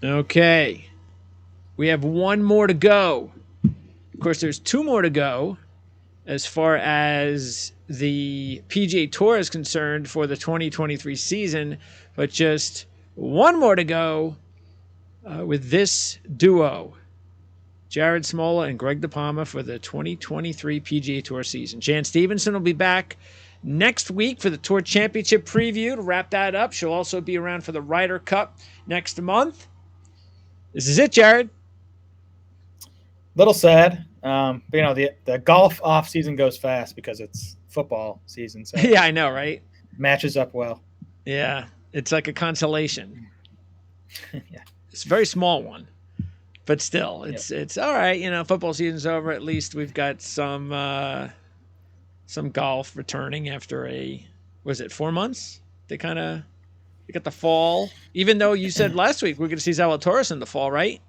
Okay. We have one more to go. Of course, there's two more to go as far as the PGA Tour is concerned for the 2023 season, but just one more to go with this duo, Jared Smola and Greg DePalma, for the 2023 PGA Tour season. Jan Stevenson will be back next week for the Tour Championship preview to wrap that up. She'll also be around for the Ryder Cup next month. This is it, Jared. Little sad, but the golf off season goes fast because it's football season. So Yeah, I know, right? matches up well. Yeah, it's like a consolation. Yeah. It's a very small one, but still, it's all right. Football season's over. At least we've got some golf returning after was it 4 months? They got the fall. Even though you said last week we're going to see Zalatoris in the fall, right?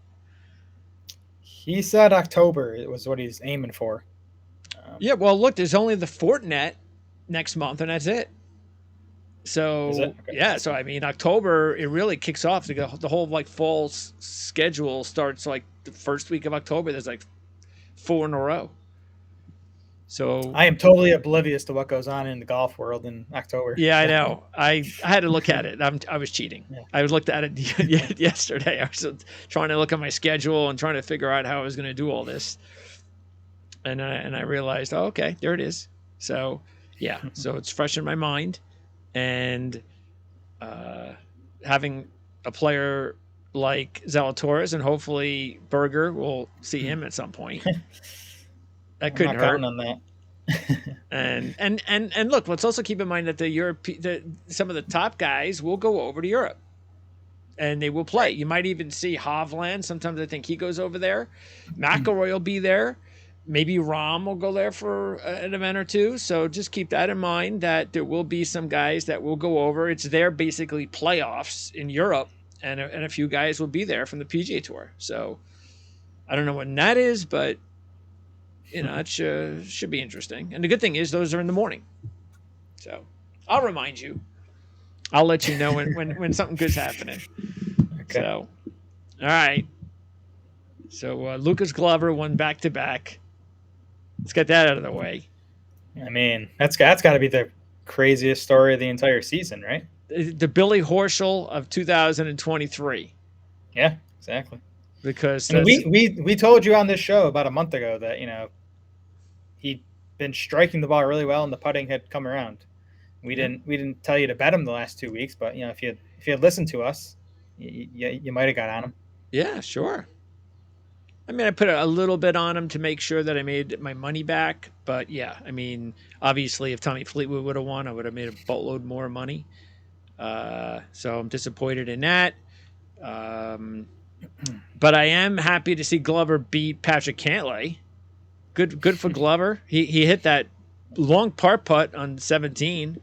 He said October it was what he's aiming for. Yeah, well, look, there's only the Fortinet next month, and that's it. So Okay. yeah, so I mean, October it really kicks off. The whole fall schedule starts like the first week of October. There's like 4 in a row. So I am totally oblivious to what goes on in the golf world in October. Yeah, I know. I had to look at it. I was cheating. Yeah. I looked at it yesterday. I was trying to look at my schedule and trying to figure out how I was going to do all this. And I realized, oh, okay, there it is. So yeah, so it's fresh in my mind, and having a player like Zalatoris, and hopefully Berger, we'll see him at some point. That couldn't hurt. On that. and look, let's also keep in mind that some of the top guys will go over to Europe, and they will play. You might even see Hovland. Sometimes I think he goes over there. McIlroy will be there. Maybe Rahm will go there for an event or two. So just keep that in mind, that there will be some guys that will go over. It's their basically playoffs in Europe, and a few guys will be there from the PGA Tour. So I don't know when that is, but it should be interesting. And the good thing is those are in the morning. So I'll remind you. I'll let you know when something good's happening. Okay. So, all right. So Lucas Glover won back-to-back. Let's get that out of the way. I mean, that's got to be the craziest story of the entire season, right? The Billy Horschel of 2023. Yeah, exactly. Because we told you on this show about a month ago that he'd been striking the ball really well and the putting had come around. We didn't tell you to bet him the last 2 weeks, but if you had listened to us, you might have got on him. Yeah, sure. I mean, I put a little bit on him to make sure that I made my money back. But yeah, I mean, obviously, if Tommy Fleetwood would have won, I would have made a boatload more money. So I'm disappointed in that. But I am happy to see Glover beat Patrick Cantlay. Good for Glover. He hit that long par putt on 17.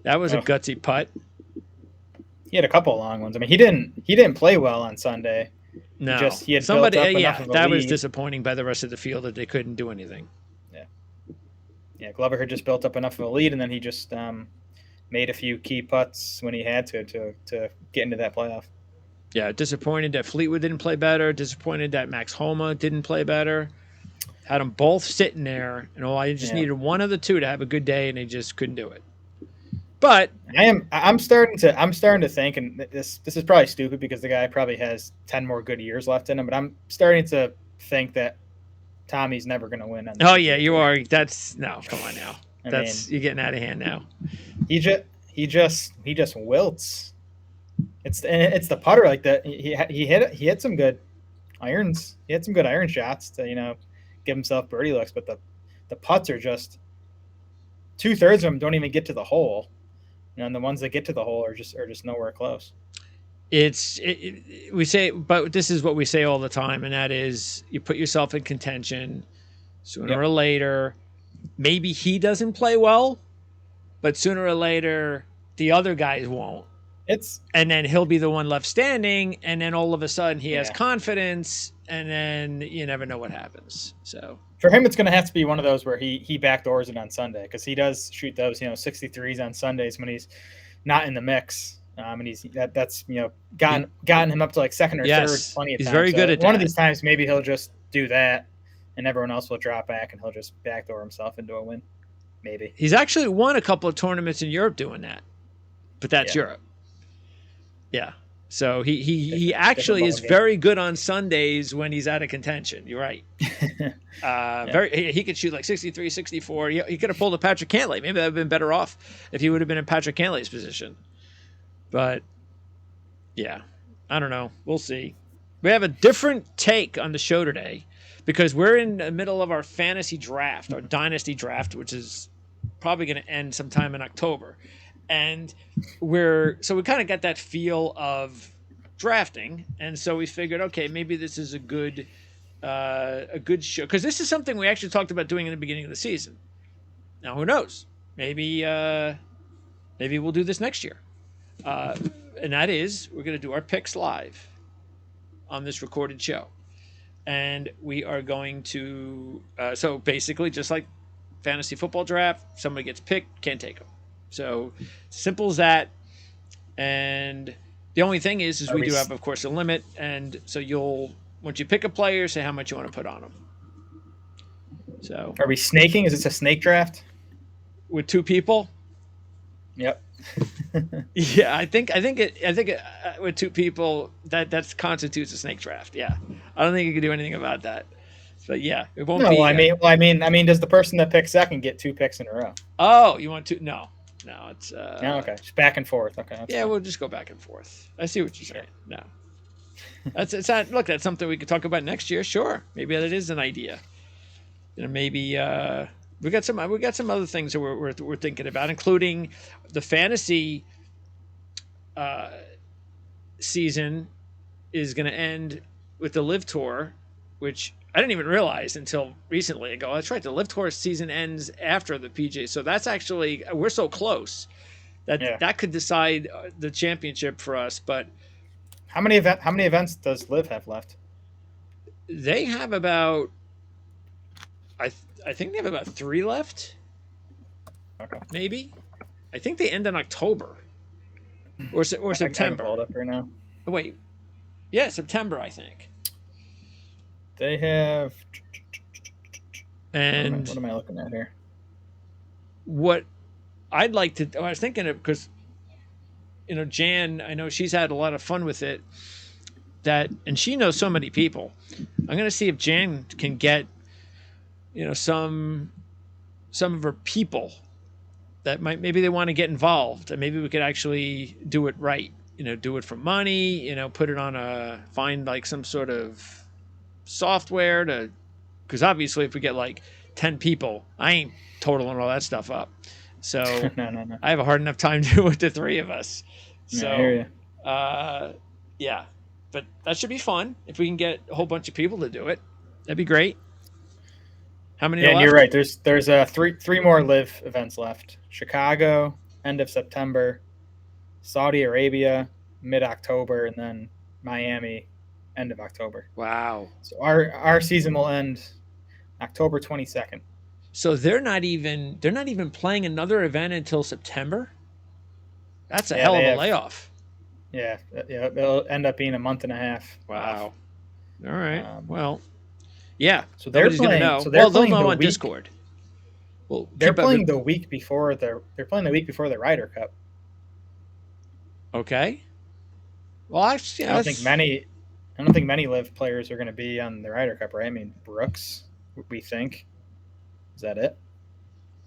That was a gutsy putt. He had a couple of long ones. I mean, he didn't play well on Sunday. No, he had built up enough of a that lead. was disappointing by the rest of the field that they couldn't do anything. Yeah, Glover had just built up enough of a lead, and then he just made a few key putts when he had to get into that playoff. Yeah, disappointed that Fleetwood didn't play better. Disappointed that Max Homa didn't play better. Had them both sitting there, and I just needed one of the two to have a good day, and they just couldn't do it. But I'm starting to think, and this is probably stupid because the guy probably has 10 more good years left in him, but I'm starting to think that Tommy's never going to win. Oh yeah, you are. Come on now. You're getting out of hand now. He just wilts. It's the putter like that. He hit some good irons. He had some good iron shots to give himself birdie looks, but the putts are just 2/3 of them don't even get to the hole. And the ones that get to the hole are just nowhere close. We say, but this is what we say all the time, and that is you put yourself in contention sooner or later. Maybe he doesn't play well, but sooner or later the other guys won't. And then he'll be the one left standing, and then all of a sudden he has confidence, and then you never know what happens. So for him, it's going to have to be one of those where he backdoors it on Sunday, because he does shoot those 63s on Sundays when he's not in the mix. And that's gotten him up to like second or third Yes, plenty of he's times. very So good at one of that. these times, maybe he'll just do that, and everyone else will drop back, and he'll just backdoor himself into a win. Maybe. He's actually won a couple of tournaments in Europe doing that, but that's Yeah. Europe. Yeah. So he Different actually ball is game. very good on Sundays when he's out of contention. You're right. Yeah. He could shoot like 63, 64. He could have pulled a Patrick Cantlay. Maybe that would have been better off if he would have been in Patrick Cantlay's position. But yeah, I don't know. We'll see. We have a different take on the show today because we're in the middle of our fantasy draft, our dynasty draft, which is probably going to end sometime in October. And we kind of got that feel of drafting. And so we figured, okay, maybe this is a good show, because this is something we actually talked about doing in the beginning of the season. Now, who knows? Maybe we'll do this next year. And that is, we're going to do our picks live on this recorded show. And we are going to, so basically, just like fantasy football draft, somebody gets picked, can't take them. So simple as that. And the only thing is we do have, of course, a limit. And so once you pick a player, say how much you want to put on them. So are we snaking? Is this a snake draft? With two people? Yep. Yeah, I think with two people that constitutes a snake draft. Yeah, I don't think you can do anything about that. But yeah, it won't be. I mean, does the person that picks second get 2 picks in a row? Oh, you want to? No, it's. No, okay, just back and forth. Okay. Yeah, fine. We'll just go back and forth. I see what you're saying. No, it's not. Look, that's something we could talk about next year. Sure, maybe that is an idea. Maybe we got some other things that we're thinking about, including the fantasy season is going to end with the Live Tour, which I didn't even realize until recently. I go, that's right, the Live Tour season ends after the PGA, so that's actually, we're so close that could decide the championship for us. But how many events does Live have left? They have about, I think they have about 3 left. Okay. Maybe. I think they end in October or September. I can pull it up right now. Oh, wait. Yeah, September, I think. They have. And what am I looking at here? What I'd like to, I was thinking of, because Jan, I know she's had a lot of fun with it. And she knows so many people. I'm going to see if Jan can get some of her people that maybe they want to get involved, and maybe we could actually do it right. Do it for money. Put it on find like some sort of software because obviously if we get like 10 people, I ain't totaling all that stuff up. So no. I have a hard enough time doing it with the 3 of us. So I hear you. Yeah, but that should be fun if we can get a whole bunch of people to do it. That'd be great. How many? Yeah, and you're right. There's three more Live events left. Chicago, end of September. Saudi Arabia, mid-October, and then Miami, end of October. Wow. So our season will end October 22nd. So they're not even playing another event until September? That's a hell of a layoff. Yeah, it'll end up being a month and a half. Wow. All right. Well, yeah. So they're playing. Know. So they're they'll playing know on week, Discord. Well, they're playing the week before the Ryder Cup. Okay. Well, I don't think many Live players are going to be on the Ryder Cup, right? I mean, Brooks, we think. Is that it?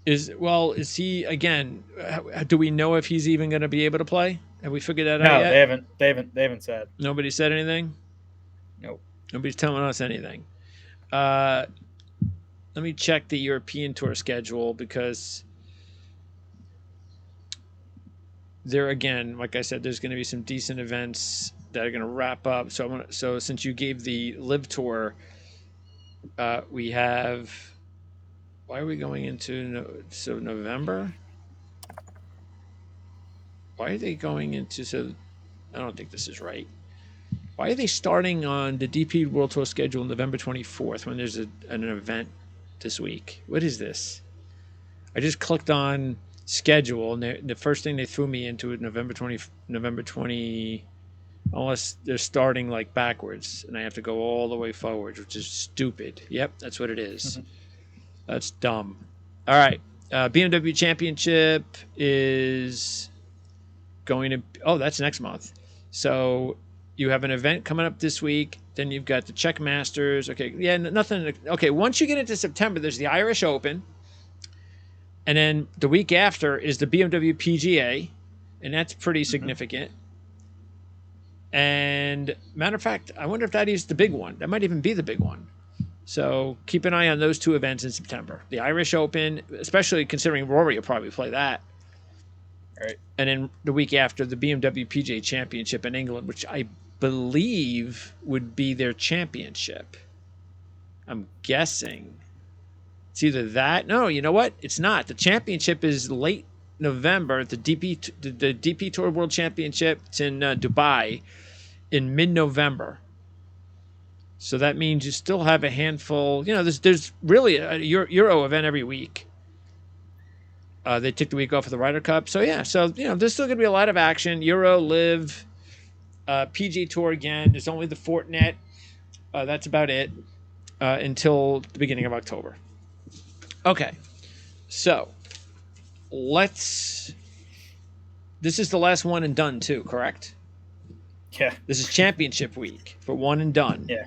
Is he again? Do we know if he's even going to be able to play? Have we figured that out yet? No, they haven't said. Nobody said anything. Nope. Nobody's telling us anything. Let me check the European Tour schedule, because there again, like I said, there's going to be some decent events that are going to wrap up. So since you gave the Live Tour, we have. Why are we going into November? Why are they going into I don't think this is right. Why are they starting on the DP World Tour schedule November 24th when there's an event this week? What is this? I just clicked on schedule, and the first thing they threw me into is November 20, unless they're starting like backwards, and I have to go all the way forward, which is stupid. Yep, that's what it is. That's dumb. All right. BMW Championship is going to. Oh, that's next month. So you have an event coming up this week. Then you've got the Czech Masters. Okay. Yeah, nothing. Okay. Once you get into September, there's the Irish Open. And then the week after is the BMW PGA. And that's pretty significant. And matter of fact, I wonder if that is the big one. That might even be the big one. So keep an eye on those two events in September. The Irish Open, especially considering Rory will probably play that. Right. And then the week after, the BMW PGA Championship in England, which I believe would be their championship. I'm guessing. It's either that. No, you know what? It's not. The championship is late November. The DP Tour World Championship. It's in Dubai in mid-November. So that means you still have a handful. You know, there's really a Euro event every week. They took the week off of the Ryder Cup. So, yeah. So, you know, there's still going to be a lot of action. Euro, Live, PGA Tour again. There's only the Fortinet. That's about it until the beginning of October. Okay. So, this is the last one and done, too, correct? Yeah. This is championship week for one and done. Yeah.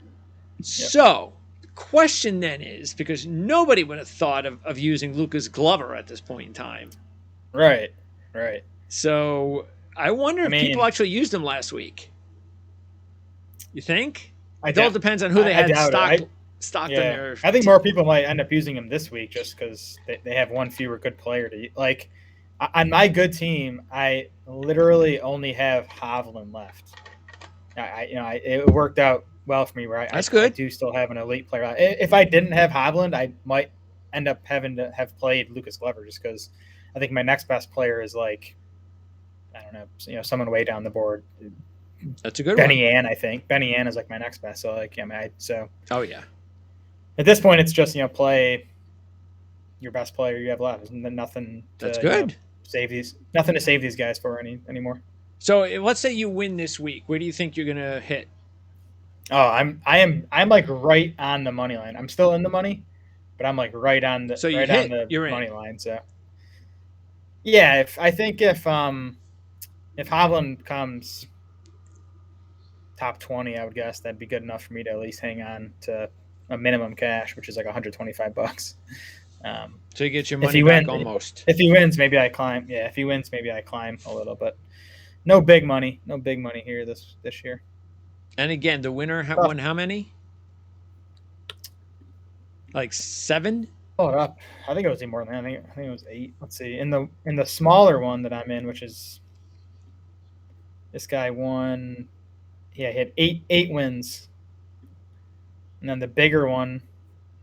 So, the question then is, because nobody would have thought of using Lucas Glover at this point in time. Right. So, I wonder if people actually used him last week. You think? It all depends on who they had stocked on their... I think more people might end up using him this week just because they have one fewer good player to... Like, on my good team, I literally only have Hovland left. It worked out well for me where I do still have an elite player. If I didn't have Hovland, I might end up having to have played Lucas Glover just because I think my next best player is like, I don't know, someone way down the board. That's a good Benny one. Ann, I think. Benny Ann is like my next best. So Oh yeah. At this point, it's just play your best player you have left. There's nothing. That's good. Nothing to save these guys for anymore. So let's say you win this week. Where do you think you're gonna hit? Oh, I'm like right on the money line. I'm still in the money, but I'm like right on the money line. So yeah, if Hovland comes top 20, I would guess that'd be good enough for me to at least hang on to a minimum cash, which is like $125. So you get your money back almost. If he wins, maybe I climb. Yeah, if he wins, maybe I climb a little, but no big money here this year. And again, the winner won how many? Like 7? Pull it up. I think it was more than that. I think it was 8. Let's see. In the smaller one that I'm in, which is this guy won. Yeah, he had eight wins. And then the bigger one,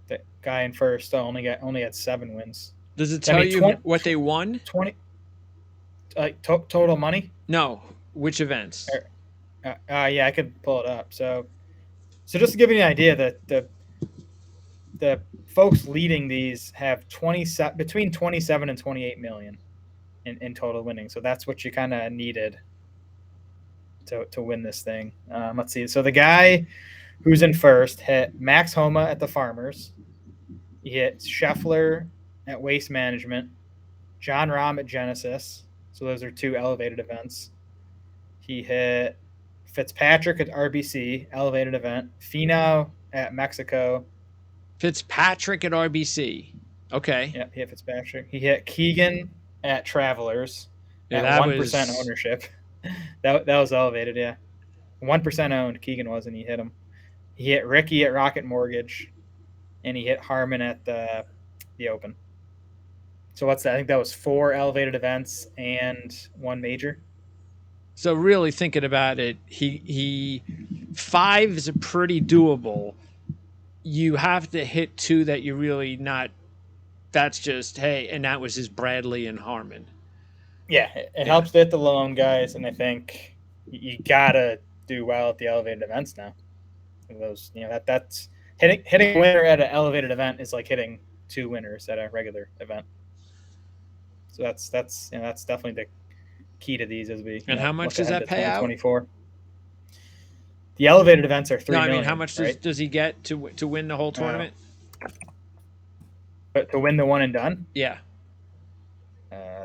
that guy in first, only had 7 wins. Does it tell you what they won? 20. Total money? No. Which events? Yeah, I could pull it up. So just to give you an idea, that the folks leading these have between 27 and 28 million in total winning. So that's what you kind of needed to win this thing. Let's see. So the guy who's in first hit Max Homa at the Farmers. He hit Scheffler at Waste Management, John Rahm at Genesis. So those are 2 elevated events. He hit Fitzpatrick at RBC, elevated event. Finau at Mexico. Fitzpatrick at RBC. Okay. Yeah, he hit Fitzpatrick. He hit Keegan at Travelers at 1% ownership. That was elevated, yeah. 1% owned, Keegan was, and he hit him. He hit Ricky at Rocket Mortgage, and he hit Harmon at the Open. So what's that? I think that was 4 elevated events and 1 major. So really thinking about it, he 5 is a pretty doable. You have to hit 2 that you're really not. That's just and that was his Bradley and Harmon. Yeah, it helps to hit the low end guys, and I think you gotta do well at the elevated events now. Those that's hitting a winner at an elevated event is like hitting 2 winners at a regular event. So that's definitely the key to these as we And how much look does ahead that to pay out? 2024. The elevated events are No, $3 I mean, how million, much right? does he get to win the whole Uh, tournament? but to win the one and done, Yeah.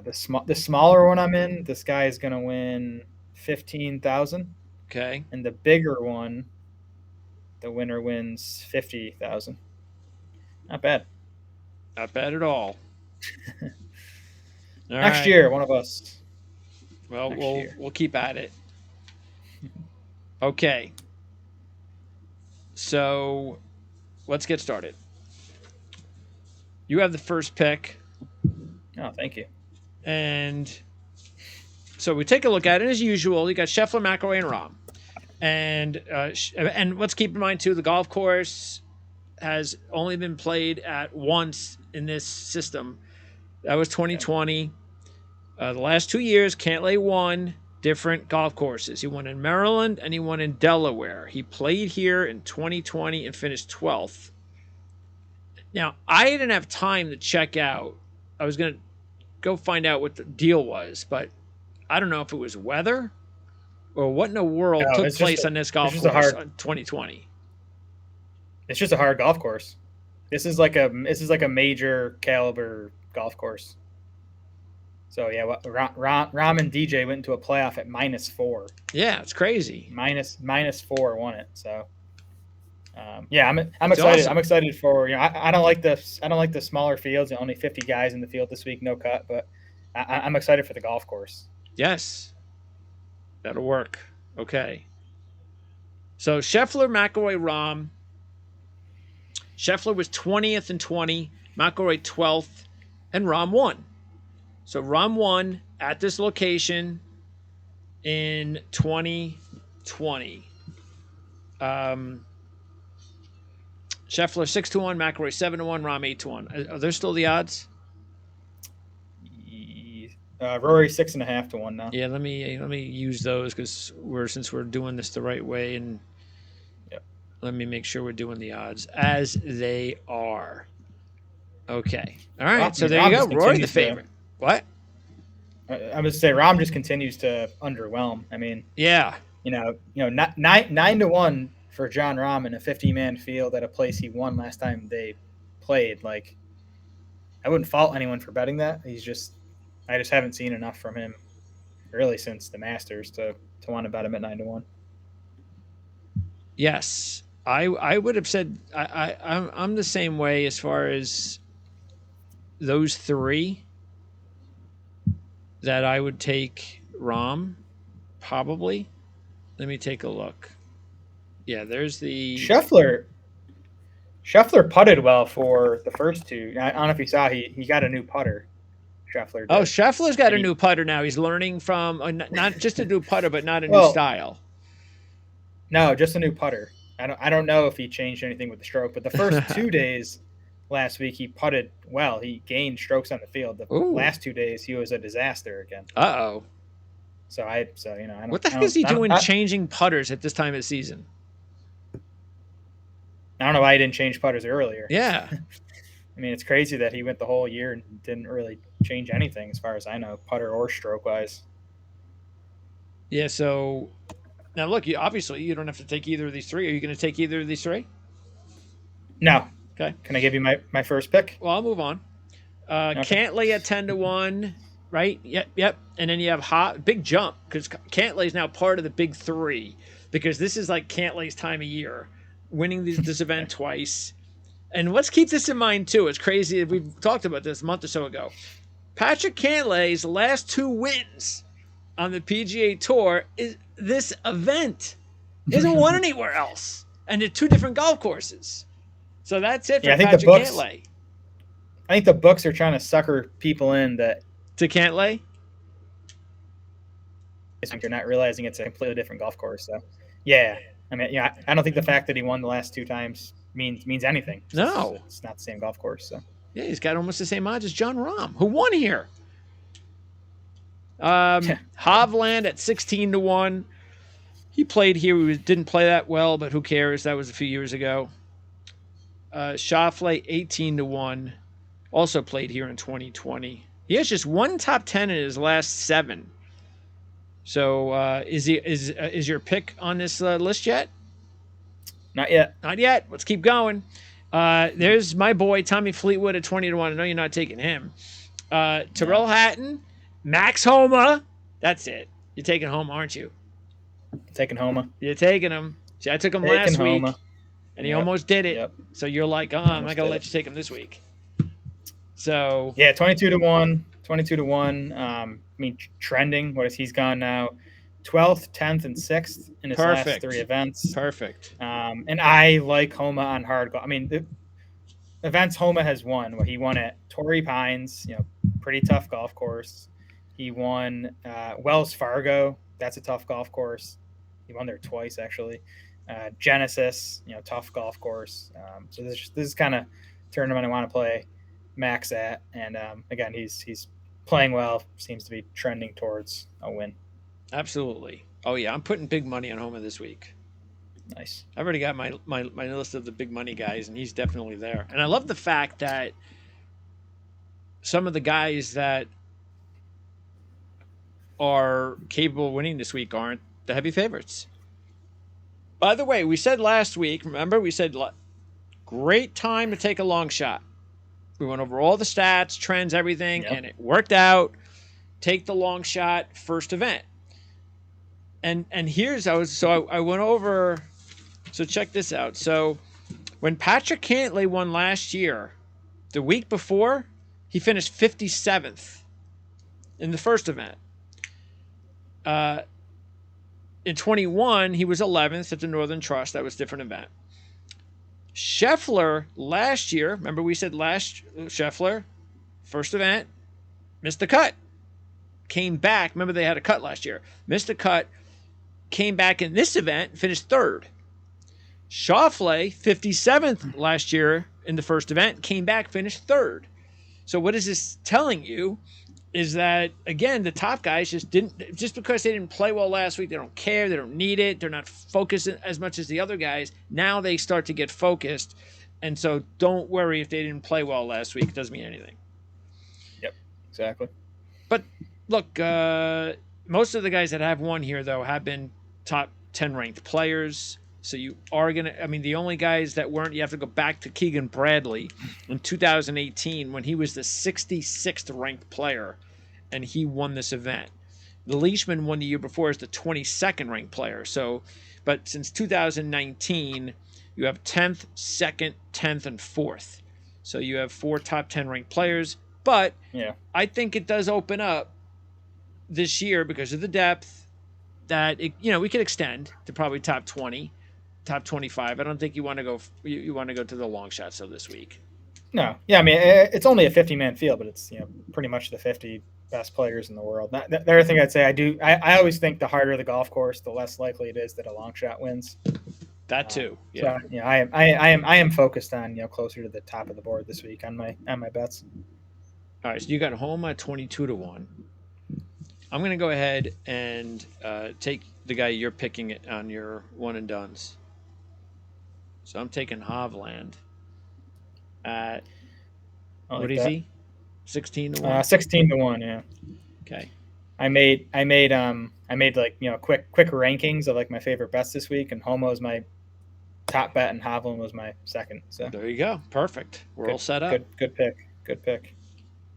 the smaller one I'm in, this guy is going to win 15,000, Okay. and the bigger one, the winner wins 50,000. Not bad. Not bad at all. All Next right. year, one of us. Well, Next year. we'll keep at it. Okay. So let's get started. You have the first pick, Oh, thank you. and so we take a look at it as usual. You got Scheffler, McIlroy, and Rahm, and let's keep in mind too, the golf course has only been played at once in this system. That was 2020. The last 2 years, Cantlay won different golf courses. He won in Maryland and he won in Delaware. He played here in 2020 and finished 12th. Now, I didn't have time to check out. I was going to go find out what the deal was, but I don't know if it was weather or what in the world No, took place on this golf just a course hard. in 2020. It's just a hard golf course. This is like a major caliber golf course. So yeah, Rahm and DJ went into a playoff at -4. Yeah, it's crazy. -4 won it. So yeah, I'm That's excited. awesome. I'm excited for I don't like the smaller fields. Only 50 guys in the field this week, no cut. But I'm excited for the golf course. Yes, that'll work. Okay. So Scheffler, McIlroy, Rahm. Scheffler was 20th in 20, McIlroy 12th, and Rahm won. So Rahm won at this location in 2020. Scheffler 6-1, McIlroy 7-1, Rahm 8-1. Are there still the odds? Rory 6.5 to 1 now. Yeah, let me use those because since we're doing this the right way, and let me make sure we're doing the odds as they are. Okay. All right. So there you go. Rory the favorite. What? I would say Rahm just continues to underwhelm. I mean, yeah, 9 to 1 for Jon Rahm in a 50-man field at a place he won last time they played. Like, I wouldn't fault anyone for betting that. I just haven't seen enough from him really since the Masters to want to bet him at 9 to 1. Yes, I would have said I'm the same way as far as those three. That I would take Rahm, probably. Let me take a look. Yeah, there's the Scheffler putted well for the first two. I don't know if you saw he got a new putter. Scheffler did. Oh, Scheffler's got a new putter now. He's learning from not just a new putter, but not a new style. No, just a new putter. I don't know if he changed anything with the stroke, but the first 2 days last week he putted well. He gained strokes on the field. The last 2 days he was a disaster again. Uh-oh. So I don't. What the heck is he doing changing putters at this time of the season? I don't know why he didn't change putters earlier. Yeah. I mean, it's crazy that he went the whole year and didn't really change anything as far as I know, putter or stroke wise. Yeah, so now look, obviously you don't have to take either of these three. Are you going to take either of these three? No. Okay. Can I give you my first pick? Well, I'll move on. Cantlay at 10 to 1, right? Yep. And then you have big jump because Cantlay is now part of the big three because this is like Cantlay's time of year, winning this event twice. And let's keep this in mind too. It's crazy. We've talked about this a month or so ago. Patrick Cantlay's last 2 wins on the PGA Tour is this event. He hasn't won anywhere else. And they're 2 different golf courses. So that's it for Patrick Cantlay. I think the books are trying to sucker people in that to Cantlay. You're not realizing it's a completely different golf course. So, yeah. I mean, I don't think the fact that he won the last 2 times means anything. No. It's not the same golf course. So. Yeah, he's got almost the same odds as Jon Rahm, who won here. Hovland at 16 to 1. He played here. He didn't play that well, but who cares? That was a few years ago. Schauffele 18 to 1. Also played here in 2020. He has just one top 10 in his last 7. So is your pick on this list yet? Not yet. Not yet. Let's keep going. There's my boy Tommy Fleetwood at 20-1. I know you're not taking him. Tyrrell Hatton, Max Homa. That's it. You're taking Homa, aren't you? Taking Homa. You're taking him. See, I took him last week, and he almost did it. Yep. So you're like, I'm not gonna let you take him this week. So yeah, 22-1. 22-1. I mean, trending. What is he's gone now? 12th, 10th, and 6th in his last 3 events. Perfect. And I like Homa on hard golf. I mean, the events Homa has won. Well, he won at Torrey Pines, pretty tough golf course. He won Wells Fargo. That's a tough golf course. He won there twice, actually. Genesis, tough golf course. So this is kind of tournament I want to play Max at. And again, he's playing well. Seems to be trending towards a win. Absolutely. Oh yeah, I'm putting big money on Homa this week. Nice. I've already got my list of the big money guys, and he's definitely there. And I love the fact that some of the guys that are capable of winning this week aren't the heavy favorites. By the way, we said last week, remember, we said great time to take a long shot. We went over all the stats, trends, everything, and it worked out. Take the long shot first event. And here's I went over. So check this out. So when Patrick Cantlay won last year, the week before, he finished 57th in the first event. In 21, he was 11th at the Northern Trust. That was a different event. Scheffler last year, remember we said Scheffler, first event, missed the cut. Came back. Remember they had a cut last year. Missed the cut. Came back in this event, finished 3rd. Schauffele, 57th last year in the first event, came back, finished 3rd. So what is this telling you is that, again, the top guys just because they didn't play well last week, they don't care, they don't need it, they're not focused as much as the other guys. Now they start to get focused. And so don't worry if they didn't play well last week. It doesn't mean anything. Yep, exactly. But look, most of the guys that have won here, though, have been top 10 ranked players. So you are going to, the only guys that weren't, you have to go back to Keegan Bradley in 2018 when he was the 66th ranked player and he won this event. The Leishman won the year before as the 22nd ranked player. So, but since 2019, you have 10th, 2nd, 10th, and 4th. So you have 4 top 10 ranked players. But I think it does open up this year because of the depth that, we could extend to probably top 20. Top 25. I don't think you want to go. You want to go to the long shots of this week. No, it's only a 50-man field, but it's pretty much the 50 best players in the world. The other thing I'd say, I always think the harder the golf course, the less likely it is that a long shot wins. That too. Yeah. So, I am focused on closer to the top of the board this week on my bets. All right, so you got Homa 22-1. I'm going to go ahead and take the guy you're picking on your one and dones. So I'm taking Hovland at what is he? 16-1. 16-1, yeah. Okay. I made like quick rankings of like my favorite bets this week, and Homa was my top bet, and Hovland was my second. So there you go. Perfect. We're all set up. Good pick.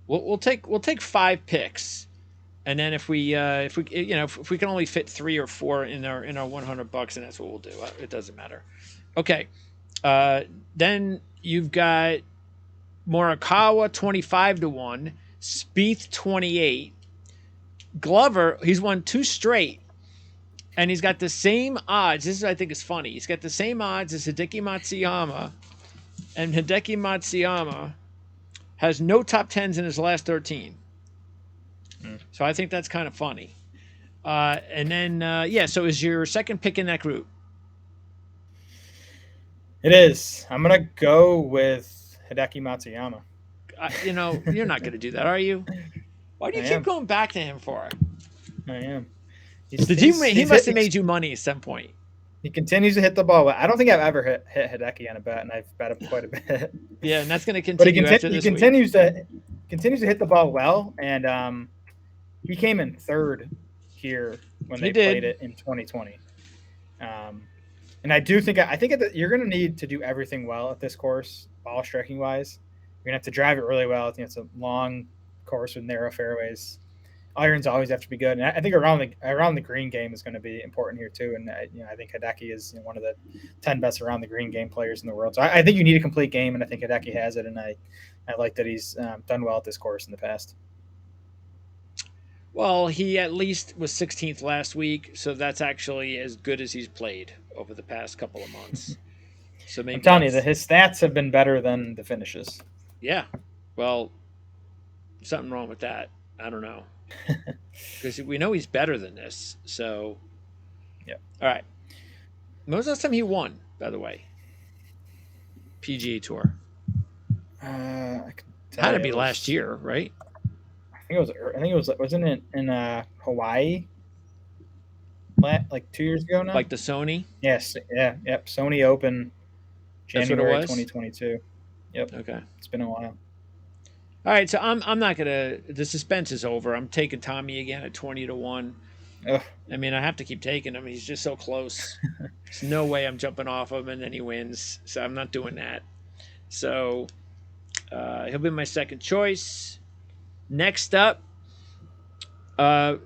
We'll take 5 picks. And then if we can only fit 3 or 4 in our $100, then that's what we'll do. It doesn't matter. Okay. Then you've got Morikawa 25-1, Spieth 28, Glover. He's won 2 straight, and he's got the same odds. This I think is funny. He's got the same odds as Hideki Matsuyama, and Hideki Matsuyama has no top 10s in his last 13. So I think that's kind of funny. And then, so is your second pick in that group? It is. I'm going to go with Hideki Matsuyama. You're not going to do that, are you? Why do you keep going back to him for? I am. He must have made you money at some point. He continues to hit the ball. I don't think I've ever hit Hideki on a bet, and I've bet him quite a bit. Yeah, and that's going to continue after this he continues week. continues to hit the ball well, and he came in third here when He they played did. it in 2020. And I do think you're going to need to do everything well at this course, ball striking wise. You're going to have to drive it really well. It's a long course with narrow fairways. Irons always have to be good, and I think around the green game is going to be important here too. And I think Hideki is one of the 10 best around the green game players in the world. So I think you need a complete game, and I think Hideki has it. And I like that he's done well at this course in the past. Well, he at least was 16th last week, so that's actually as good as he's played over the past couple of months. So maybe I'm telling you that his stats have been better than the finishes. Yeah. Well, something wrong with that. I don't know. Because we know he's better than this. So, yeah. All right. When was the last time he won, by the way? PGA Tour. Had to be last year, right? I think it was. Wasn't it in Hawaii? Like 2 years ago now. Like the Sony. Yes. Yeah. Yep. Sony Open. January 2022. Yep. Okay. It's been a while. All right, so I'm not gonna. The suspense is over. I'm taking Tommy again at 20-1. Ugh. I mean, I have to keep taking him. He's just so close. There's no way I'm jumping off him and then he wins. So I'm not doing that. So he'll be my second choice. Next up have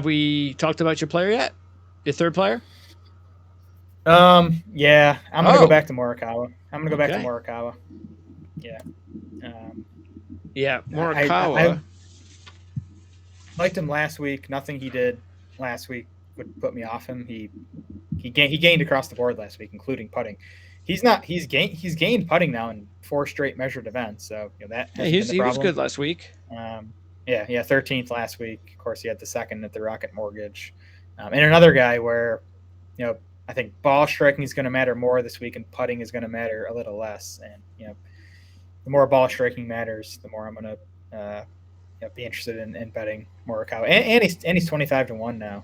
we talked about your player yet? Your third player? Yeah, I'm gonna go back to Morikawa. Yeah. Yeah, Morikawa. I liked him last week. Nothing he did last week would put me off him. He gained across the board last week, including putting. He's gained putting now in 4 straight measured events. So he was good last week. 13th last week. Of course, he had the second at the Rocket Mortgage, and another guy where I think ball striking is going to matter more this week, and putting is going to matter a little less. And the more ball striking matters, the more I'm going to be interested in betting Morikawa. And he's 25-1 now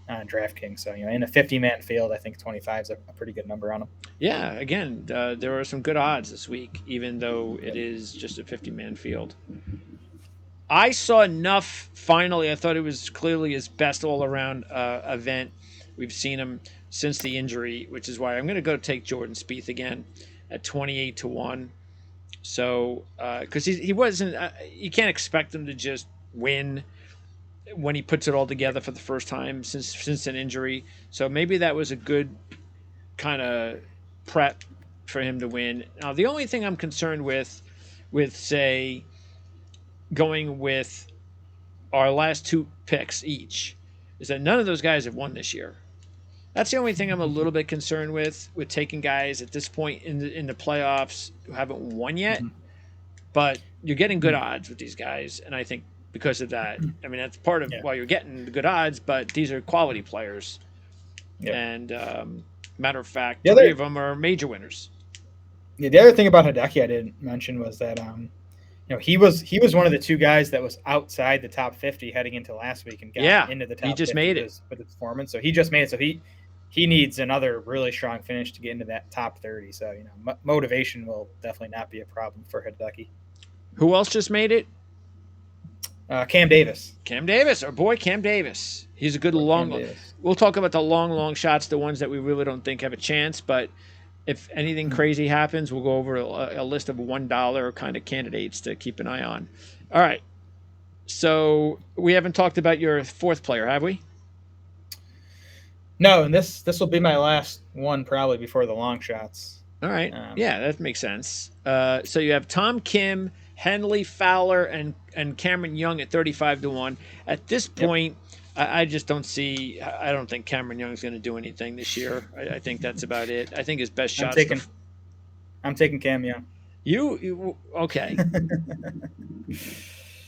on DraftKings. So in a 50-man field, I think 25 is a pretty good number on him. Yeah. Again, there are some good odds this week, even though it is just a 50-man field. I saw enough. Finally, I thought it was clearly his best all-around event. We've seen him since the injury, which is why I'm going to go take Jordan Spieth again at 28-1. So, because he wasn't, you can't expect him to just win when he puts it all together for the first time since an injury. So maybe that was a good kind of prep for him to win. Now, the only thing I'm concerned with say, going with our last 2 picks each, is that none of those guys have won this year. That's the only thing I'm a little bit concerned with taking guys at this point in the playoffs who haven't won yet. Mm-hmm. But you're getting good odds with these guys, and I think because of that, I mean that's part of why you're getting the good odds. But these are quality players, and matter of fact, 3 of them are major winners. Yeah, the other thing about Hideki I didn't mention was that he was one of the 2 guys that was outside the top 50 heading into last week and got into the top 50. He just made it with his performance. So he just made it. So he needs another really strong finish to get into that top 30. So motivation will definitely not be a problem for Hideki. Who else just made it? Cam Davis. Cam Davis, our boy Cam Davis. He's a good long. We'll talk about the long shots, the ones that we really don't think have a chance. But if anything crazy happens, we'll go over a list of $1 kind of candidates to keep an eye on. All right. So we haven't talked about your 4th player, have we? No, and this will be my last one probably before the long shots. All right. That makes sense. So you have Tom Kim, Henley, Fowler, and Cameron Young at 35-1. At this point, I just don't see. I don't think Cameron Young's going to do anything this year. I think that's about it. I think his best shot. I'm taking Cam Young. You okay? I'm taking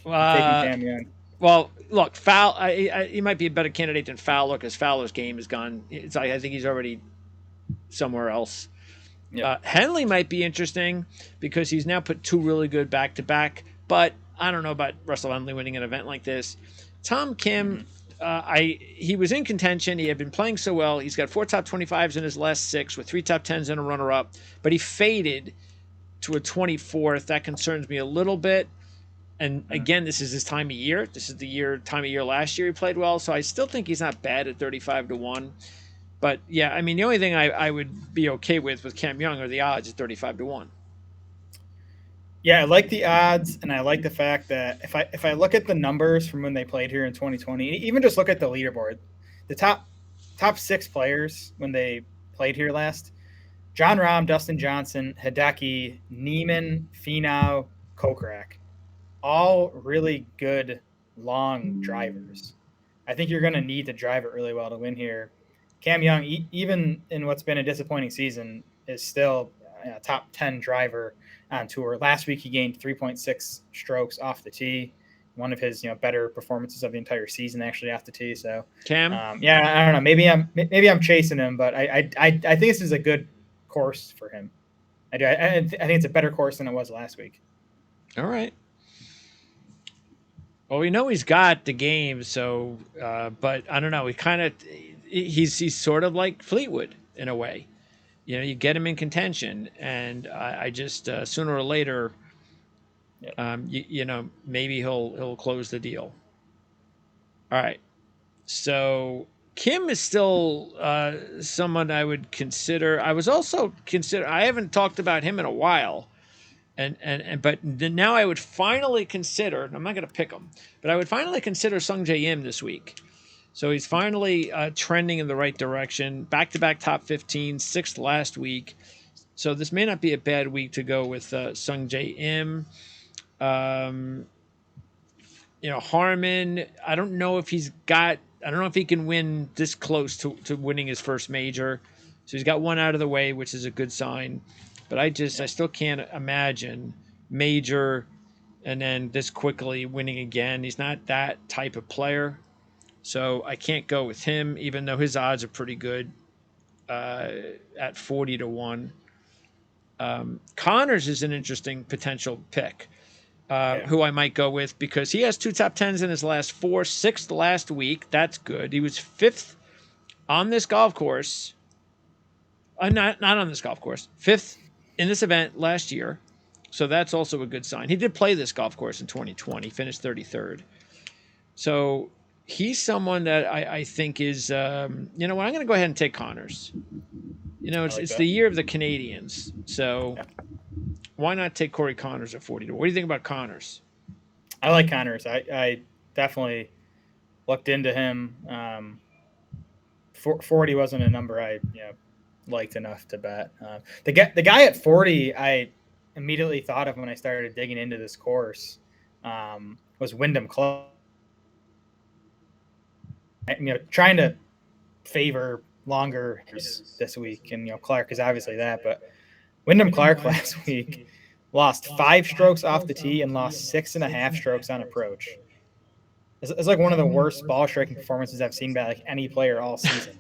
Cam Young. Well, look, he might be a better candidate than Fowler because Fowler's game is gone. I think he's already somewhere else. Yep. Henley might be interesting because he's now put 2 really good back-to-back, but I don't know about Russell Henley winning an event like this. Tom Kim, he was in contention. He had been playing so well. He's got 4 top 25s in his last 6 with 3 top 10s and a runner-up, but he faded to a 24th. That concerns me a little bit. And again, this is his time of year. This is the time of year last year he played well. So I still think he's not bad at 35-1. But yeah, I mean, the only thing I would be okay with Cam Young are the odds at 35-1. Yeah, I like the odds, and I like the fact that if I look at the numbers from when they played here in 2020, even just look at the leaderboard, the top 6 players when they played here last: John Rahm, Dustin Johnson, Hideki, Neiman, Finau, Kokrak, all really good long drivers. I think you're going to need to drive it really well to win here. Cam Young, even in what's been a disappointing season, is still a top 10 driver on tour. Last week he gained 3.6 strokes off the tee. One of his better performances of the entire season actually off the tee. So Cam, yeah, I don't know. Maybe I'm chasing him, but I think this is a good course for him. I think it's a better course than it was last week. all right. Well, we know he's got the game, so but I don't know. He's sort of like Fleetwood in a way. You get him in contention, and I just sooner or later, maybe he'll close the deal. All right. So Kim is still someone I would consider. I was also consider. I haven't talked about him in a while, but now I would finally consider. I'm not going to pick him, but I would finally consider Sung Jae Im this week. So he's finally trending in the right direction. Back-to-back top 15, 6th last week. So this may not be a bad week to go with Sung Jae Im. Harman, I don't know if he can win this close to winning his first major. So he's got one out of the way, which is a good sign. But I still can't imagine major and then this quickly winning again. He's not that type of player. So I can't go with him, even though his odds are pretty good at 40-1. Connors is an interesting potential pick. Who I might go with because he has 2 top 10s in his last 4, 6th last week. That's good. He was 5th on this golf course. Not on this golf course. 5th in this event last year. So that's also a good sign. He did play this golf course in 2020, finished 33rd. So he's someone that I think is, I'm going to go ahead and take Connors. It's the year of the Canadians. So why not take Corey Connors at 40? What do you think about Connors? I like Connors. I definitely looked into him. 40 wasn't a number I liked enough to bet. The guy at 40 I immediately thought of when I started digging into this course was Wyndham Clark. Trying to favor longer this week, and Clark is obviously that, but Wyndham Clark last week lost 5 strokes off the tee and lost 6.5 strokes on approach. It's like one of the worst ball striking performances I've seen by any player all season.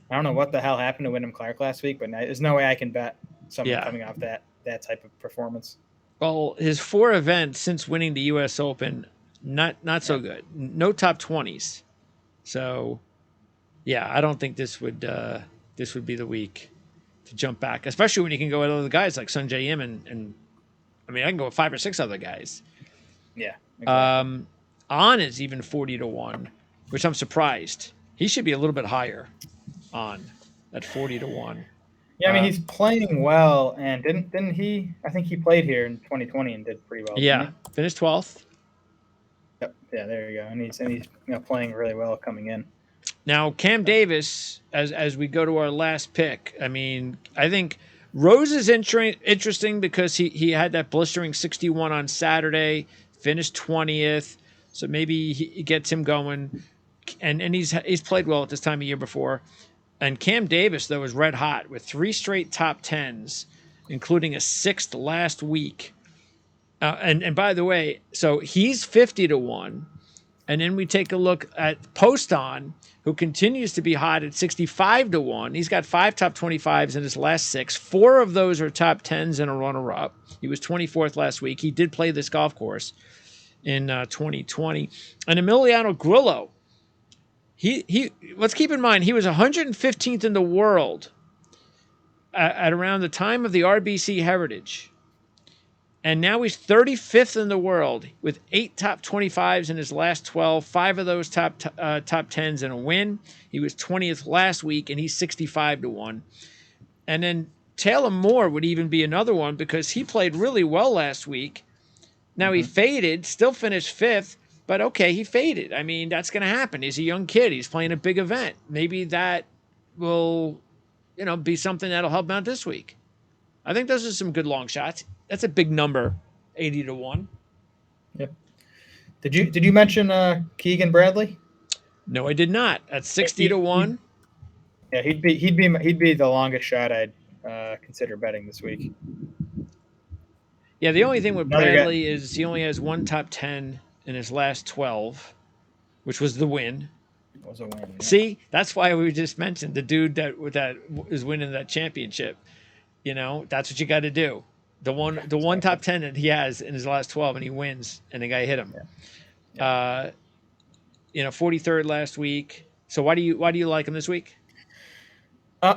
I don't know what the hell happened to Wyndham Clark last week, but there's no way I can bet someone coming off that type of performance. Well, his 4 events since winning the U.S. Open, not so good. No top 20s. So, yeah, I don't think this would be the week to jump back, especially when you can go with other guys like Sung Jae Im and I can go with 5 or 6 other guys. Yeah. Exactly. On is even 40-1, which I'm surprised. He should be a little bit higher on at 40-1. Yeah, he's playing well, and didn't he? I think he played here in 2020 and did pretty well. Yeah, finished 12th. Yep. Yeah, there you go. And he's playing really well coming in. Now, Cam Davis, as we go to our last pick, I think Rose is interesting because he had that blistering 61 on Saturday, finished 20th, so maybe he gets him going, and he's played well at this time of year before. And Cam Davis, though, is red hot with 3 straight top 10s, including a 6th last week. And by the way, so he's 50-1, and then we take a look at Poston, who continues to be hot at 65-1. He's got 5 top 25s in his last 6. 4 of those are top 10s and a runner-up. He was 24th last week. He did play this golf course in 2020. And Emiliano Grillo, he let's keep in mind, he was 115th in the world at around the time of the RBC Heritage. And now he's 35th in the world with 8 top 25s in his last 12, 5 of those top 10s and a win. He was 20th last week, and he's 65-1. And then Taylor Moore would even be another one because he played really well last week. Now he faded, still finished 5th, but okay, he faded. I mean, that's going to happen. He's a young kid. He's playing a big event. Maybe that will, be something that'll help him out this week. I think those are some good long shots. That's a big number, 80-1. Yeah. Did you mention Keegan Bradley? No, I did not. At 60-1. Yeah, he'd be the longest shot I'd consider betting this week. Yeah, the only thing with Bradley is he only has 1 top 10 in his last 12, which was the win. It was a win. Yeah. See, that's why we just mentioned the dude that is winning that championship. That's what you got to do. The one top 10 that he has in his last 12, and he wins, and the guy hit him. Yeah. 43rd last week. So why do you like him this week?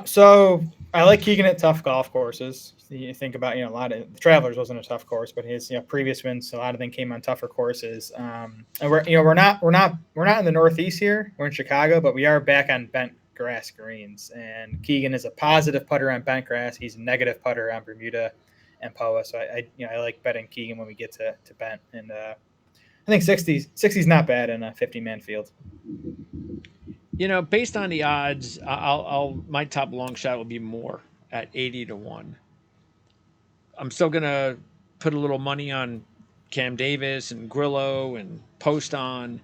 So I like Keegan at tough golf courses. You think about a lot of the Travelers wasn't a tough course, but his previous wins, a lot of them came on tougher courses. And we're not in the Northeast here. We're in Chicago, but we are back on bent grass greens. And Keegan is a positive putter on bent grass. He's a negative putter on Bermuda and POA. So I like betting Keegan when we get to bent. And I think 60's not bad in a 50-man field. Based on the odds, my top long shot will be Moore at 80-1. I'm still gonna put a little money on Cam Davis and Grillo and Post on,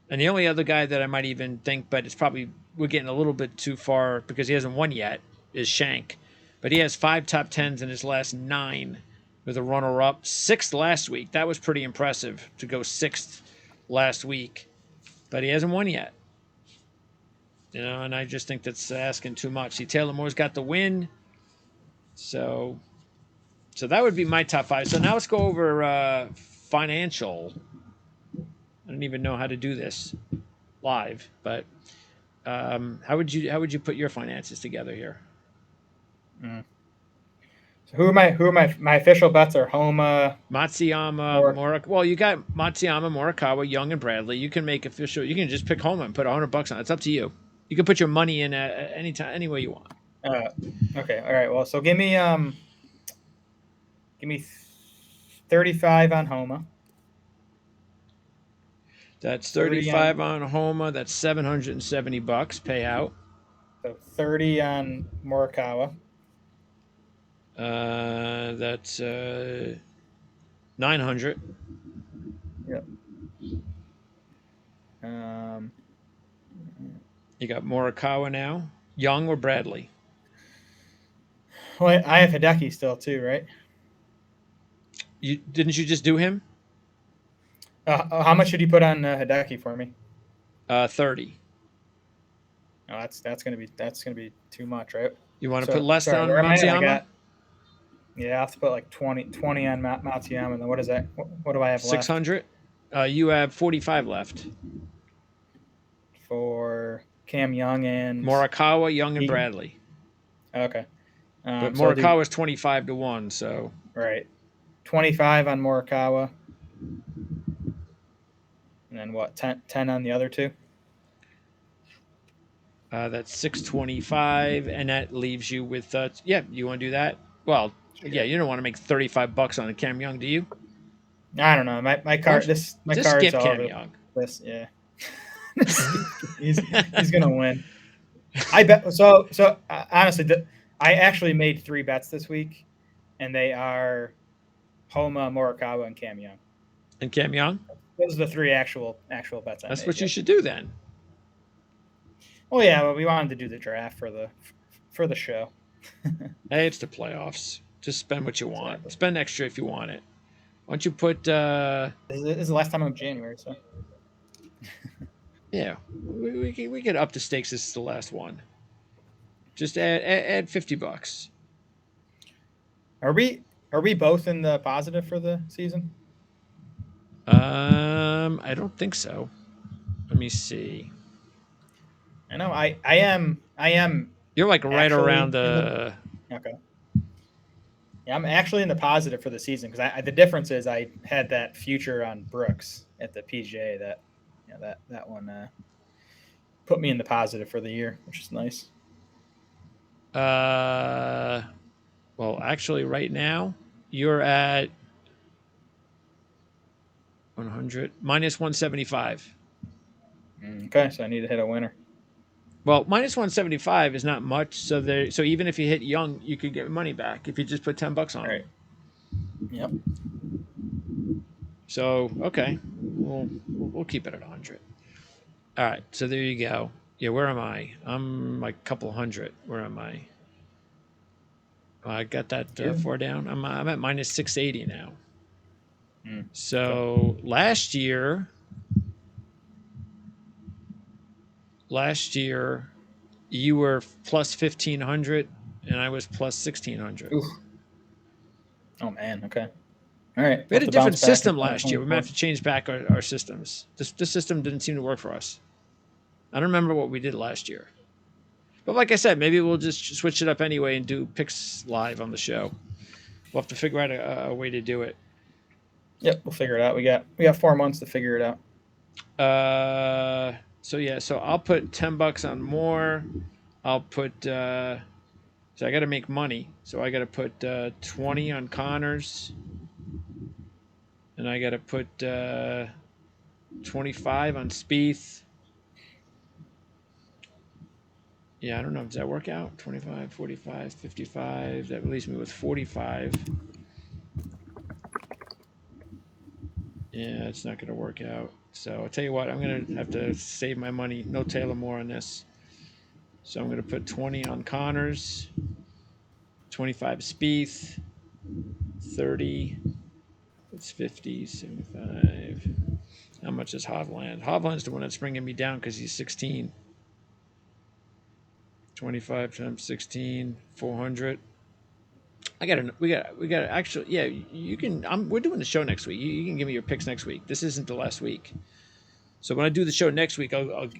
and the only other guy that I might even think, but it's probably we're getting a little bit too far because he hasn't won yet, is Shank, but he has 5 top 10s in his last 9 with a runner-up, 6th last week. That was pretty impressive to go 6th last week, but he hasn't won yet. And I just think that's asking too much. See, Taylor Moore's got the win. So that would be my top 5. So now let's go over financial. I don't even know how to do this live, but how would you put your finances together here? So who are my official bets are Homa, Matsuyama, Morikawa. Well, you got Matsuyama, Morikawa, Young, and Bradley. You can make official. You can just pick Homa and put $100 on it. It's up to you. You can put your money in any way you want. Okay. All right. Well, so give me 35 on Homa. That's 35 on Homa. That's $770 payout. So 30 on Morikawa. That's 900. Yep. You got Morikawa now. Young or Bradley? Well, I have Hideki still too, right? Didn't you just do him? How much did you put on Hideki for me? 30. Oh, that's gonna be too much, right? You want to put less on Matsuyama? Yeah, I have to put like 20 on Matsuyama. And then what is that? What do I have left? 600. You have 45 left. For Cam Young and Morikawa, Young, and Bradley. Okay. But Morikawa is 25-1, so right. 25 on Morikawa. And then what? 10 on the other two? That's 625, and that leaves you with you want to do that? Well, sure. Yeah, you don't want to make $35 on a Cam Young, do you? I don't know. My card's skip Cam Young. This, yeah. he's gonna win. I bet so. Honestly, I actually made 3 bets this week, and they are Homa, Morikawa, and Cam Young. And Cam Young? Those are the 3 actual bets. That's what you should do then. Well, yeah, but we wanted to do the draft for the show. Hey, it's the playoffs. Just spend what you want. Exactly. Spend extra if you want it. Why don't you put? This is the last time of January, so. Yeah, we get up the stakes. This is the last one. Just add $50. Are we both in the positive for the season? I don't think so. Let me see. I know I am. You're like right around the. Okay. Yeah, I'm actually in the positive for the season because the difference is I had that future on Brooks at the PGA that one put me in the positive for the year, which is nice. Well, actually, right now you're at 100 minus 175. Okay, so I need to hit a winner. Well, minus 175 is not much. So even if you hit Young, you could get money back if you just put $10 on All him. right. Yep. So okay, we'll keep it at 100. All right. So there you go. Yeah, where am I? I'm like a couple hundred. Where am I? I got that Yeah. 4 down. I'm at minus 680 now. Okay. So last year you were plus 1,500 and I was plus 1,600. Oof. Oh man. Okay. All right. We had We'll a have to bounce different back in system last year. We might 2024. have to change back our systems. This system didn't seem to work for us. I don't remember what we did last year. But like I said, maybe we'll just switch it up anyway and do picks live on the show. We'll have to figure out a way to do it. Yep, we'll figure it out. We got 4 months to figure it out. So I'll put $10 on more. I'll put so I got to make money. So I got to put 20 on Connors, and I got to put 25 on Spieth. Yeah, I don't know. Does that work out? 25, 45, 55. That leaves me with 45. Yeah, it's not going to work out. So I'll tell you what, I'm going to have to save my money. No Taylor Moore on this. So I'm going to put 20 on Connors, 25 Spieth, 30. It's 50, 75. How much is Hovland? Hovland's the one that's bringing me down because he's 16. 25 times 16, 400. We got actually, yeah, you can, we're doing the show next week. You can give me your picks next week. This isn't the last week. So when I do the show next week,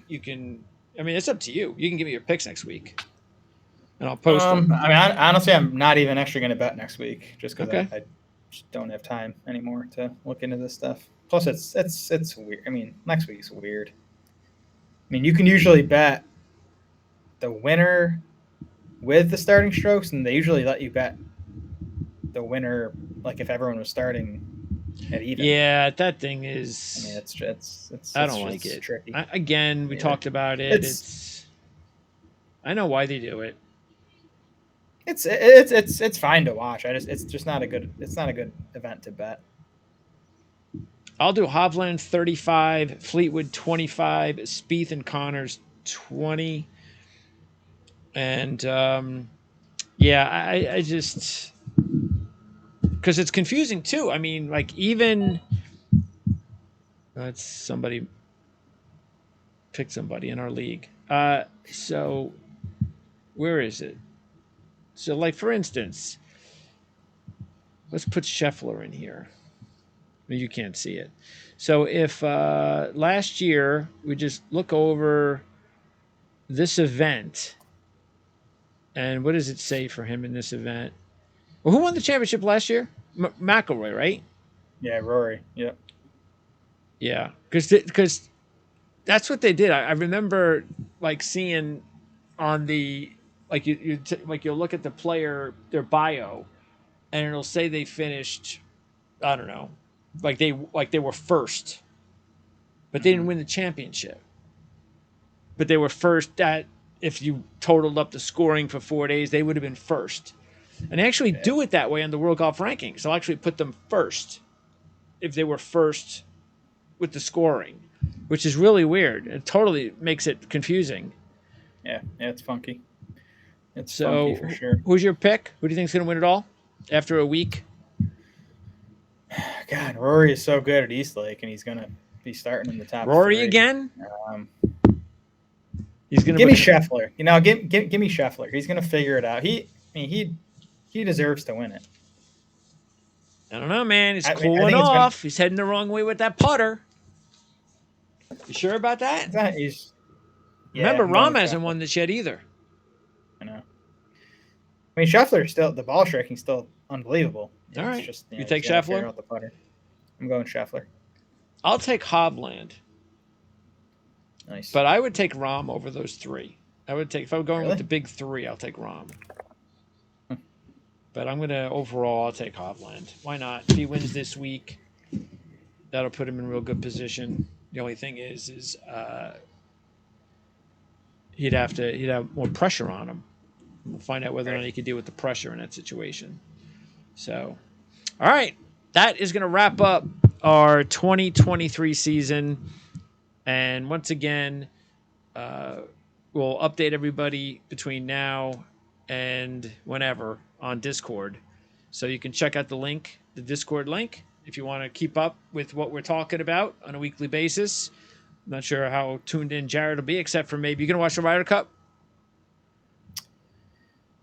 you can, I mean, it's up to you. You can give me your picks next week and I'll post them. I mean, honestly, I'm not even actually going to bet next week just because Okay. I just don't have time anymore to look into this stuff. Plus, it's weird. I mean, next week's weird. I mean, you can usually bet the winner with the starting strokes, and they usually let you bet the winner, like if everyone was starting at even. Yeah, that thing is. I mean, it's I don't like it. Tricky. We talked about it. It's. I know why they do it. It's fine to watch. It's just not a good. It's not a good event to bet. I'll do Hovland 35, Fleetwood 25, Spieth and Connors 20, and yeah, I just because it's confusing too. I mean, like even let's somebody pick somebody in our league. So where is it? So like for instance, let's put Scheffler in here. You can't see it. So if last year we just look over this event, and what does it say for him in this event? Well, who won the championship last year? McIlroy, right? Yeah, Rory. Yep. Yeah, because that's what they did. I remember like seeing on the like you'll look at the player their bio, and it'll say they finished. I don't know, like they were first, but they didn't win the championship. But they were first at, if you totaled up the scoring for 4 days, they would have been first. And they actually do it that way on the World Golf Rankings. They'll actually put them first if they were first with the scoring, which is really weird. It totally makes it confusing. Yeah, it's funky. It's funky for sure. Who's your pick? Who do you think is going to win it all after a week? God, Rory is so good at Eastlake, and he's going to be starting in the top Rory 3. again? He's gonna give me Scheffler. You know, give me Scheffler. He's gonna figure it out. He deserves to win it. I don't know, man. He's cooling off. He's heading the wrong way with that putter. You sure about that? Remember, Rahm hasn't won this yet either. I know. I mean, Scheffler still the ball striking still unbelievable. All It's right. just You he's take got to figure Scheffler? out the putter. I'm going Scheffler. I'll take Hovland, Nice. but I would take Rahm over those three. I would take if I were going with Really? the big three, I'll take Rahm. Hmm. But I'm gonna overall I'll take Hovland. Why not? If he wins this week, that'll put him in real good position. The only thing is he'd have more pressure on him. We'll find out whether or not he can deal with the pressure in that situation. So, all right, that is going to wrap up our 2023 season. And once again, we'll update everybody between now and whenever on Discord. So you can check out the Discord link, if you want to keep up with what we're talking about on a weekly basis. I'm not sure how tuned in Jared will be, except for maybe you're going to watch the Ryder Cup.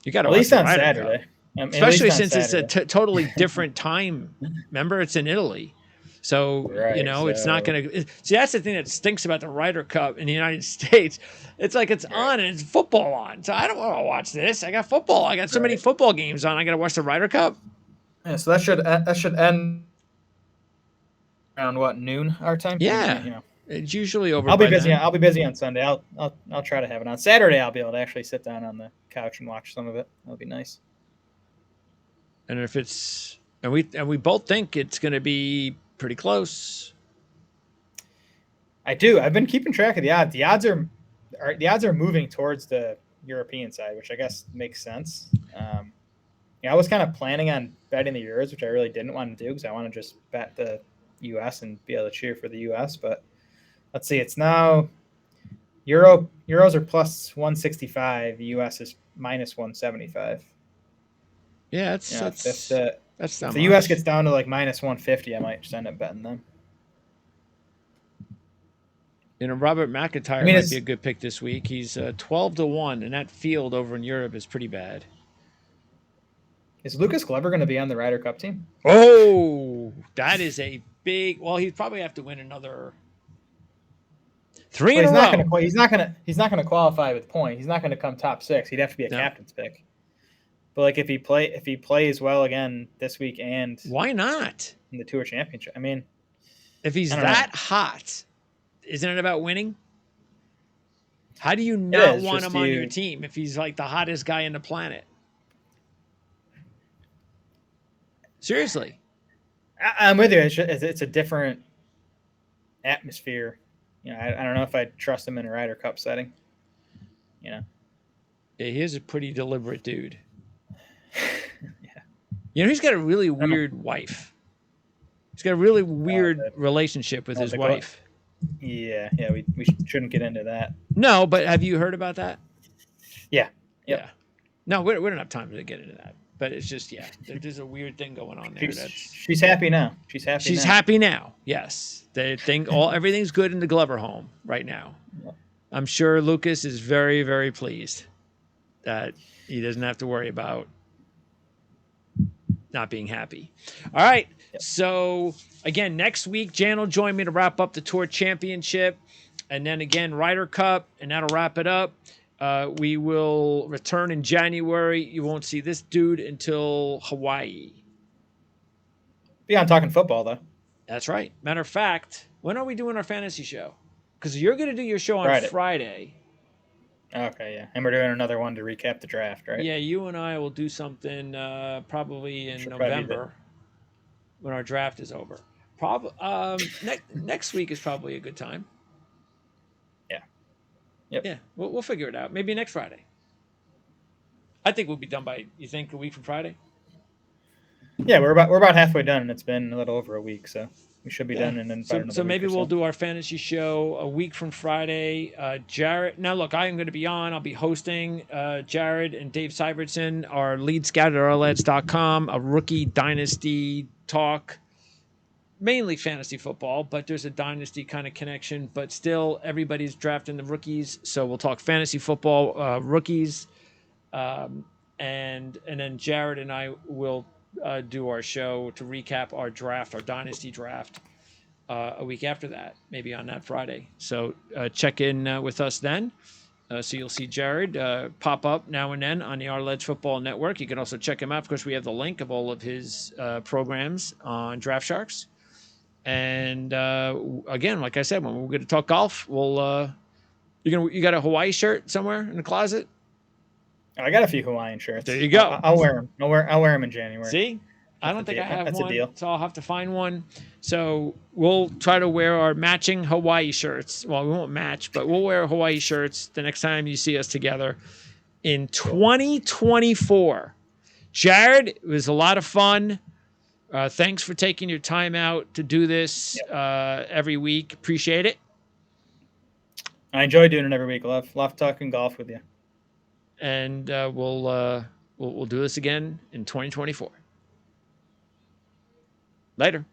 You got to At watch least the on Ryder Saturday. Cup. At Especially least on since it's a Saturday. totally different time. Remember, it's in Italy. So, Right, it's not so- going to. See, that's the thing that stinks about the Ryder Cup in the United States. It's like it's on and it's football on. So I don't want to watch this. I got football. I got so many football games on. I got to watch the Ryder Cup. Yeah, so that should end around what, noon our time? Yeah. It's usually over. I'll be by busy. then. I'll be busy on Sunday. I'll try to have it on Saturday. I'll be able to actually sit down on the couch and watch some of it. That'll be nice. And if it's and we both think it's going to be pretty close. I do. I've been keeping track of the odds. The odds are moving towards the European side, which I guess makes sense. I was kind of planning on betting the Euros, which I really didn't want to do because I want to just bet the U.S. and be able to cheer for the U.S. But let's see, it's now Euros are plus 165. The U.S. is minus 175. Yeah, that's if the U.S. gets down to like minus 150, I might just end up betting them. Robert McIntyre might be a good pick this week. He's 12-1, and that field over in Europe is pretty bad. Is Lucas Glover going to be on the Ryder Cup team? Oh, that is a big. Well, he'd probably have to win another 3 in a row. He's not going to qualify with points. He's not going to come top 6. He'd have to be a captain's pick. But like if he plays well again this week and why not in the Tour Championship? I mean, if he's that hot, isn't it about winning? How do you not want him on your team if he's like the hottest guy on the planet? Seriously. I'm with you. It's a different atmosphere. I don't know if I'd trust him in a Ryder Cup setting. Yeah, he is a pretty deliberate dude. Yeah. He's got a really weird wife. He's got a really weird relationship with his wife. Yeah, we shouldn't get into that. No, but have you heard about that? Yeah. Yep. Yeah. No, we don't have time to get into that. But it's just, there's a weird thing going on there. She's happy now. She's happy now. Yes. They think everything's good in the Glover home right now. Yeah. I'm sure Lucas is very, very pleased that he doesn't have to worry about not being happy. All right. Yep. So again, next week, Jan will join me to wrap up the Tour Championship, and then again, Ryder Cup, and that'll wrap it up. We will return in January. You won't see this dude until Hawaii. Be on Talking Football, though. That's right. Matter of fact, when are we doing our fantasy show? Because you're going to do your show on Friday. Okay, yeah. And we're doing another one to recap the draft, right? Yeah, you and I will do something probably in November when our draft is over. Next week is probably a good time. Yep. Yeah, we'll figure it out. Maybe next Friday. I think we'll be done by, you think, a week from Friday? Yeah, we're about halfway done, and it's been a little over a week, so we should be done in about another week. So maybe we'll do our fantasy show a week from Friday. Jared, now look, I am going to be on. I'll be hosting. Jared and Dave Syvertson, our lead scout at ourlads.com, a rookie dynasty talk. Mainly fantasy football, but there's a dynasty kind of connection. But still, everybody's drafting the rookies, so we'll talk fantasy football rookies, and then Jared and I will do our show to recap our draft, our dynasty draft, a week after that, maybe on that Friday. So check in with us then. So you'll see Jared pop up now and then on the Our Ledge Football Network. You can also check him out. Of course, we have the link of all of his programs on Draft Sharks. And again, like I said, when we're going to talk golf, you got a Hawaii shirt somewhere in the closet? I got a few Hawaiian shirts. There you go. I'll wear them. I'll wear them in January. See, I don't think I have That's one, a deal. so I'll have to find one. So we'll try to wear our matching Hawaii shirts. Well, we won't match, but we'll wear Hawaii shirts the next time you see us together in 2024. Jared, it was a lot of fun. Thanks for taking your time out to do this every week. Appreciate it. I enjoy doing it every week. Love talking golf with you. And we'll do this again in 2024. Later.